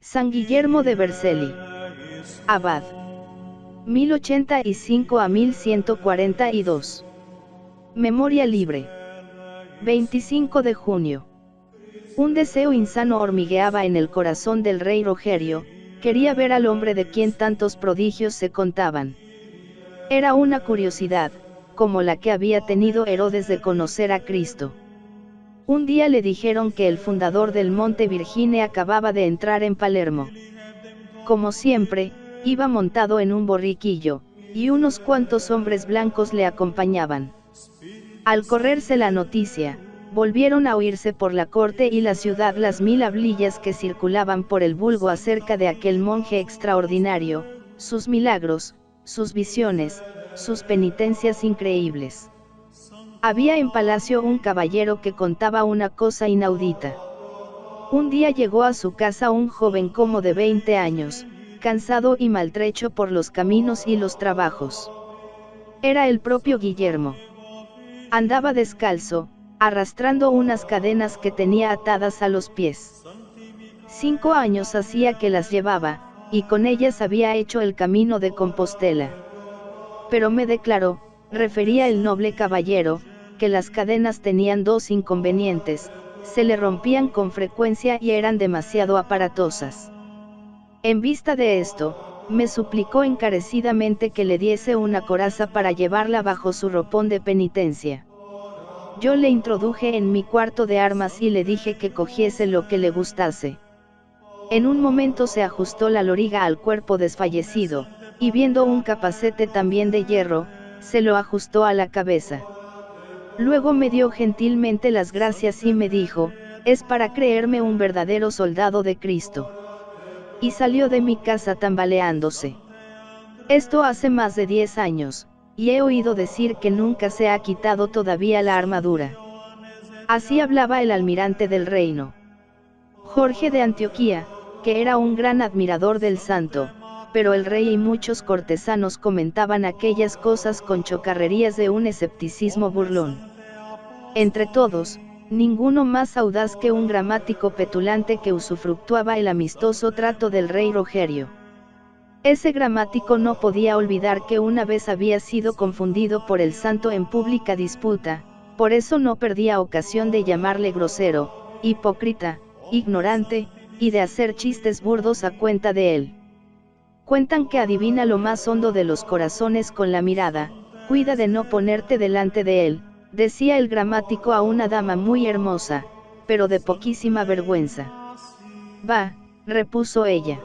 San Guillermo de Vercelli. Abad. 1085 a 1142. Memoria libre. 25 de junio. Un deseo insano hormigueaba en el corazón del rey Rogerio, quería ver al hombre de quien tantos prodigios se contaban. Era una curiosidad, como la que había tenido Herodes de conocer a Cristo. Un día le dijeron que el fundador del Monte Virgine acababa de entrar en Palermo. Como siempre, iba montado en un borriquillo, y unos cuantos hombres blancos le acompañaban. Al correrse la noticia, volvieron a oírse por la corte y la ciudad las mil hablillas que circulaban por el vulgo acerca de aquel monje extraordinario, sus milagros, sus visiones, sus penitencias increíbles. Había en palacio un caballero que contaba una cosa inaudita. Un día llegó a su casa un joven como de 20 años, cansado y maltrecho por los caminos y los trabajos. Era el propio Guillermo. Andaba descalzo, arrastrando unas cadenas que tenía atadas a los pies. 5 años hacía que las llevaba, y con ellas había hecho el camino de Compostela. Pero me declaró, refería el noble caballero, que las cadenas tenían dos inconvenientes: se le rompían con frecuencia y eran demasiado aparatosas. En vista de esto, me suplicó encarecidamente que le diese una coraza para llevarla bajo su ropón de penitencia. Yo le introduje en mi cuarto de armas y le dije que cogiese lo que le gustase. En un momento se ajustó la loriga al cuerpo desfallecido, y viendo un capacete también de hierro, se lo ajustó a la cabeza. Luego me dio gentilmente las gracias y me dijo: es para creerme un verdadero soldado de Cristo. Y salió de mi casa tambaleándose. Esto hace más de 10 años, y he oído decir que nunca se ha quitado todavía la armadura. Así hablaba el almirante del reino. Jorge de Antioquía, que era un gran admirador del santo, pero el rey y muchos cortesanos comentaban aquellas cosas con chocarrerías de un escepticismo burlón. Entre todos, ninguno más audaz que un gramático petulante que usufructuaba el amistoso trato del rey Rogerio. Ese gramático no podía olvidar que una vez había sido confundido por el santo en pública disputa, por eso no perdía ocasión de llamarle grosero, hipócrita, ignorante, y de hacer chistes burdos a cuenta de él. Cuentan que adivina lo más hondo de los corazones con la mirada. Cuida de no ponerte delante de él, decía el gramático a una dama muy hermosa, pero de poquísima vergüenza. Va, repuso ella.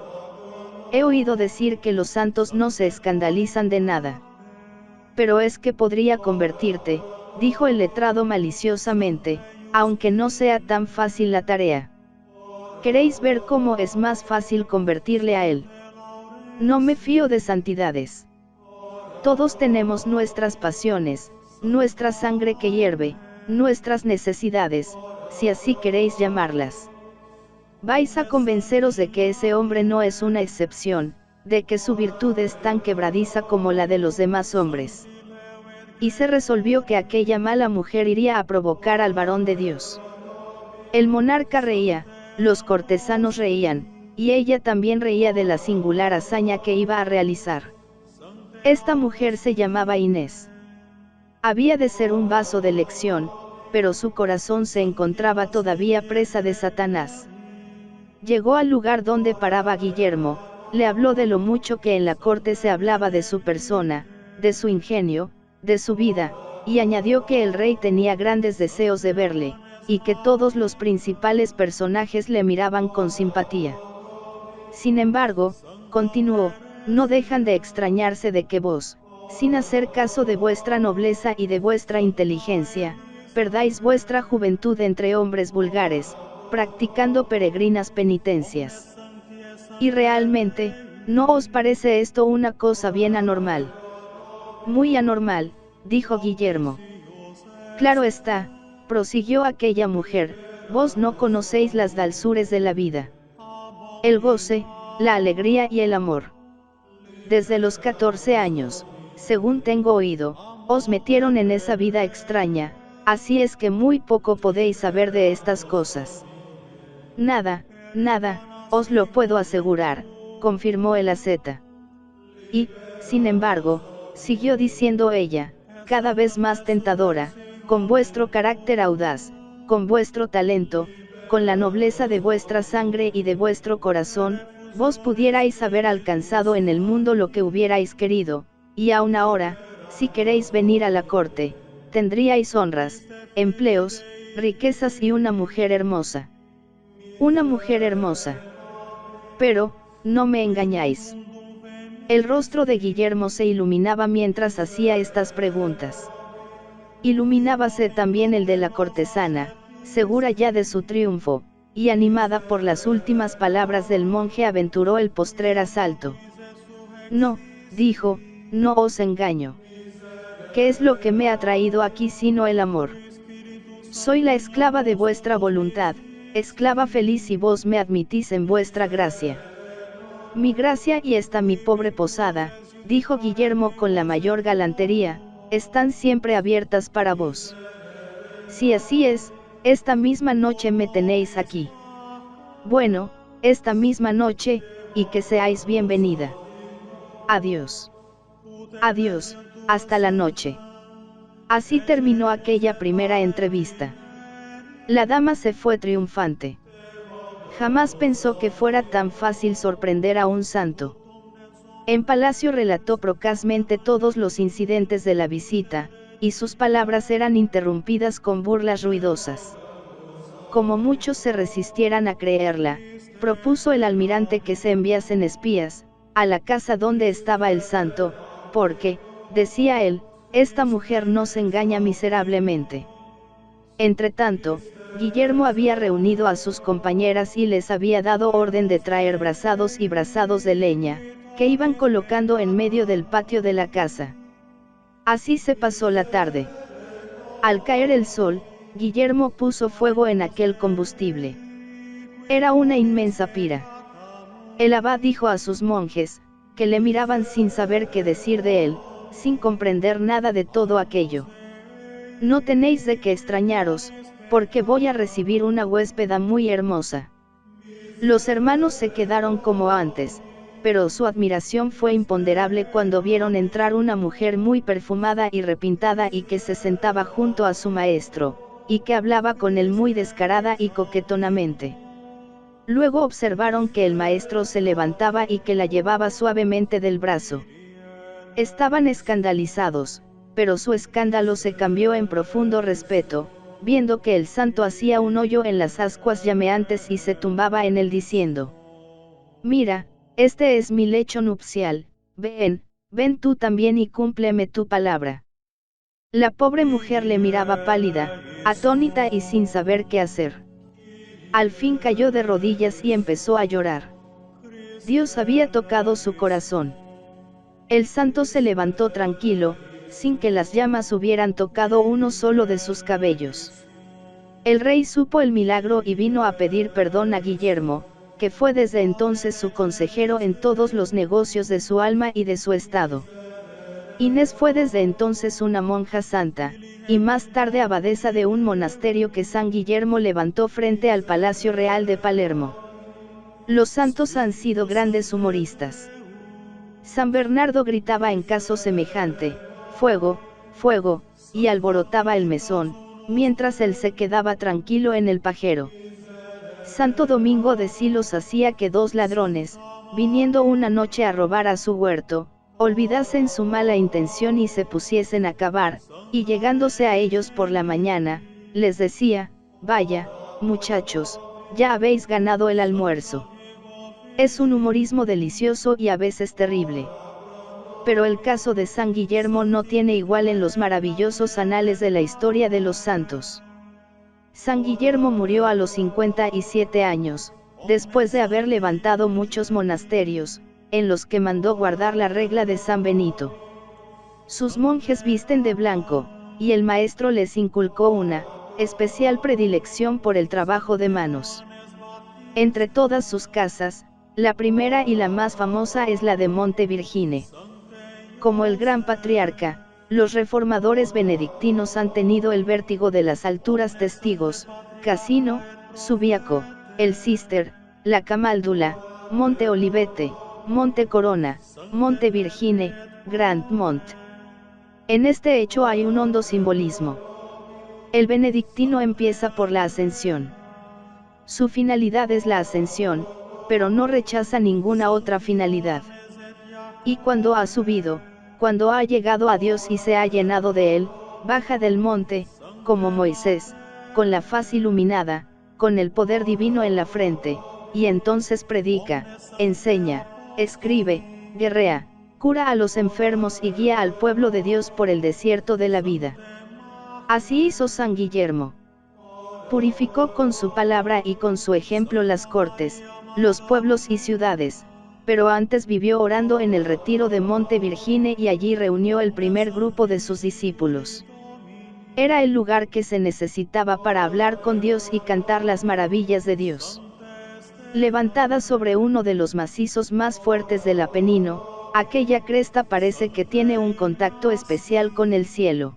He oído decir que los santos no se escandalizan de nada. Pero es que podría convertirte, dijo el letrado maliciosamente, aunque no sea tan fácil la tarea. ¿Queréis ver cómo es más fácil convertirle a él? No me fío de santidades. Todos tenemos nuestras pasiones, nuestra sangre que hierve, nuestras necesidades, si así queréis llamarlas. Vais a convenceros de que ese hombre no es una excepción, de que su virtud es tan quebradiza como la de los demás hombres. Y se resolvió que aquella mala mujer iría a provocar al varón de Dios. El monarca reía, los cortesanos reían, y ella también reía de la singular hazaña que iba a realizar. Esta mujer se llamaba Inés. Había de ser un vaso de elección, pero su corazón se encontraba todavía presa de Satanás. Llegó al lugar donde paraba Guillermo, le habló de lo mucho que en la corte se hablaba de su persona, de su ingenio, de su vida, y añadió que el rey tenía grandes deseos de verle, y que todos los principales personajes le miraban con simpatía. Sin embargo, continuó, no dejan de extrañarse de que vos, sin hacer caso de vuestra nobleza y de vuestra inteligencia, perdáis vuestra juventud entre hombres vulgares, practicando peregrinas penitencias. Y realmente, ¿no os parece esto una cosa bien anormal? Muy anormal, dijo Guillermo. Claro está, prosiguió aquella mujer, vos no conocéis las dulzuras de la vida. El goce, la alegría y el amor. Desde los 14 años, según tengo oído, os metieron en esa vida extraña, así es que muy poco podéis saber de estas cosas. Nada, nada, os lo puedo asegurar, confirmó el asceta. Y, sin embargo, siguió diciendo ella, cada vez más tentadora, con vuestro carácter audaz, con vuestro talento, con la nobleza de vuestra sangre y de vuestro corazón, vos pudierais haber alcanzado en el mundo lo que hubierais querido, y aún ahora, si queréis venir a la corte, tendríais honras, empleos, riquezas y una mujer hermosa. Una mujer hermosa. Pero, no me engañáis. El rostro de Guillermo se iluminaba mientras hacía estas preguntas. Iluminábase también el de la cortesana, segura ya de su triunfo, y animada por las últimas palabras del monje aventuró el postrer asalto. No, dijo, no os engaño. ¿Qué es lo que me ha traído aquí sino el amor? Soy la esclava de vuestra voluntad, esclava feliz si vos me admitís en vuestra gracia. Mi gracia y esta mi pobre posada, dijo Guillermo con la mayor galantería, están siempre abiertas para vos. Si así es, esta misma noche me tenéis aquí. Bueno, esta misma noche, y que seáis bienvenida. Adiós. Adiós, hasta la noche. Así terminó aquella primera entrevista. La dama se fue triunfante. Jamás pensó que fuera tan fácil sorprender a un santo. En palacio relató procazmente todos los incidentes de la visita, y sus palabras eran interrumpidas con burlas ruidosas. Como muchos se resistieran a creerla, propuso el almirante que se enviasen espías, a la casa donde estaba el santo, porque, decía él, esta mujer nos engaña miserablemente. Entretanto, Guillermo había reunido a sus compañeras y les había dado orden de traer brazados y brazados de leña, que iban colocando en medio del patio de la casa. Así se pasó la tarde. Al caer el sol, Guillermo puso fuego en aquel combustible. Era una inmensa pira. El abad dijo a sus monjes, que le miraban sin saber qué decir de él, sin comprender nada de todo aquello. No tenéis de qué extrañaros, porque voy a recibir una huéspeda muy hermosa. Los hermanos se quedaron como antes, pero su admiración fue imponderable cuando vieron entrar una mujer muy perfumada y repintada y que se sentaba junto a su maestro, y que hablaba con él muy descarada y coquetonamente. Luego observaron que el maestro se levantaba y que la llevaba suavemente del brazo. Estaban escandalizados, pero su escándalo se cambió en profundo respeto, viendo que el santo hacía un hoyo en las ascuas llameantes y se tumbaba en él diciendo: Mira, este es mi lecho nupcial, ven, ven tú también y cúmpleme tu palabra. La pobre mujer le miraba pálida, atónita y sin saber qué hacer. Al fin cayó de rodillas y empezó a llorar. Dios había tocado su corazón. El santo se levantó tranquilo, sin que las llamas hubieran tocado uno solo de sus cabellos. El rey supo el milagro y vino a pedir perdón a Guillermo, que fue desde entonces su consejero en todos los negocios de su alma y de su estado. Inés fue desde entonces una monja santa, y más tarde abadesa de un monasterio que San Guillermo levantó frente al Palacio Real de Palermo. Los santos han sido grandes humoristas. San Bernardo gritaba en caso semejante: fuego, fuego, y alborotaba el mesón, mientras él se quedaba tranquilo en el pajero. Santo Domingo de Silos hacía que dos ladrones, viniendo una noche a robar a su huerto, olvidasen su mala intención y se pusiesen a cavar, y llegándose a ellos por la mañana, les decía: vaya, muchachos, ya habéis ganado el almuerzo. Es un humorismo delicioso y a veces terrible. Pero el caso de San Guillermo no tiene igual en los maravillosos anales de la historia de los santos. San Guillermo murió a los 57 años, después de haber levantado muchos monasterios, en los que mandó guardar la regla de San Benito. Sus monjes visten de blanco, y el maestro les inculcó una especial predilección por el trabajo de manos. Entre todas sus casas, la primera y la más famosa es la de Monte Virgine. Como el gran patriarca, los reformadores benedictinos han tenido el vértigo de las alturas testigos: Casino, Subiaco, el Cister, la Camaldula, Monte Olivete, Monte Corona, Monte Virgine, Grand Mont. En este hecho hay un hondo simbolismo. El benedictino empieza por la ascensión. Su finalidad es la ascensión, pero no rechaza ninguna otra finalidad. Y cuando ha subido, cuando ha llegado a Dios y se ha llenado de él, baja del monte, como Moisés, con la faz iluminada, con el poder divino en la frente, y entonces predica, enseña, escribe, guerrea, cura a los enfermos y guía al pueblo de Dios por el desierto de la vida. Así hizo San Guillermo. Purificó con su palabra y con su ejemplo las cortes, los pueblos y ciudades, pero antes vivió orando en el retiro de Monte Virgine y allí reunió el primer grupo de sus discípulos. Era el lugar que se necesitaba para hablar con Dios y cantar las maravillas de Dios. Levantada sobre uno de los macizos más fuertes del Apenino, aquella cresta parece que tiene un contacto especial con el cielo.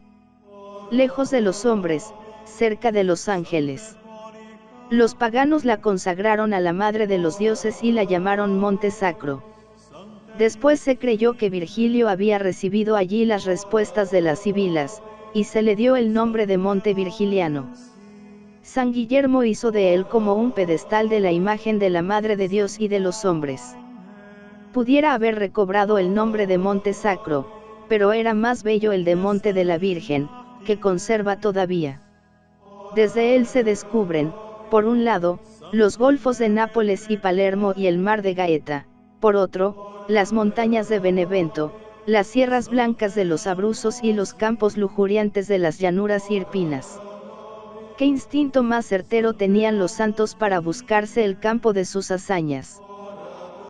Lejos de los hombres, cerca de los ángeles. Los paganos la consagraron a la madre de los dioses y la llamaron Monte Sacro. Después se creyó que Virgilio había recibido allí las respuestas de las sibilas, y se le dio el nombre de Monte Virgiliano. San Guillermo hizo de él como un pedestal de la imagen de la Madre de Dios y de los hombres. Pudiera haber recobrado el nombre de Monte Sacro, pero era más bello el de Monte de la Virgen, que conserva todavía. Desde él se descubren, por un lado, los golfos de Nápoles y Palermo y el mar de Gaeta, por otro, las montañas de Benevento, las sierras blancas de los Abruzos y los campos lujuriantes de las llanuras irpinas. ¿Qué instinto más certero tenían los santos para buscarse el campo de sus hazañas?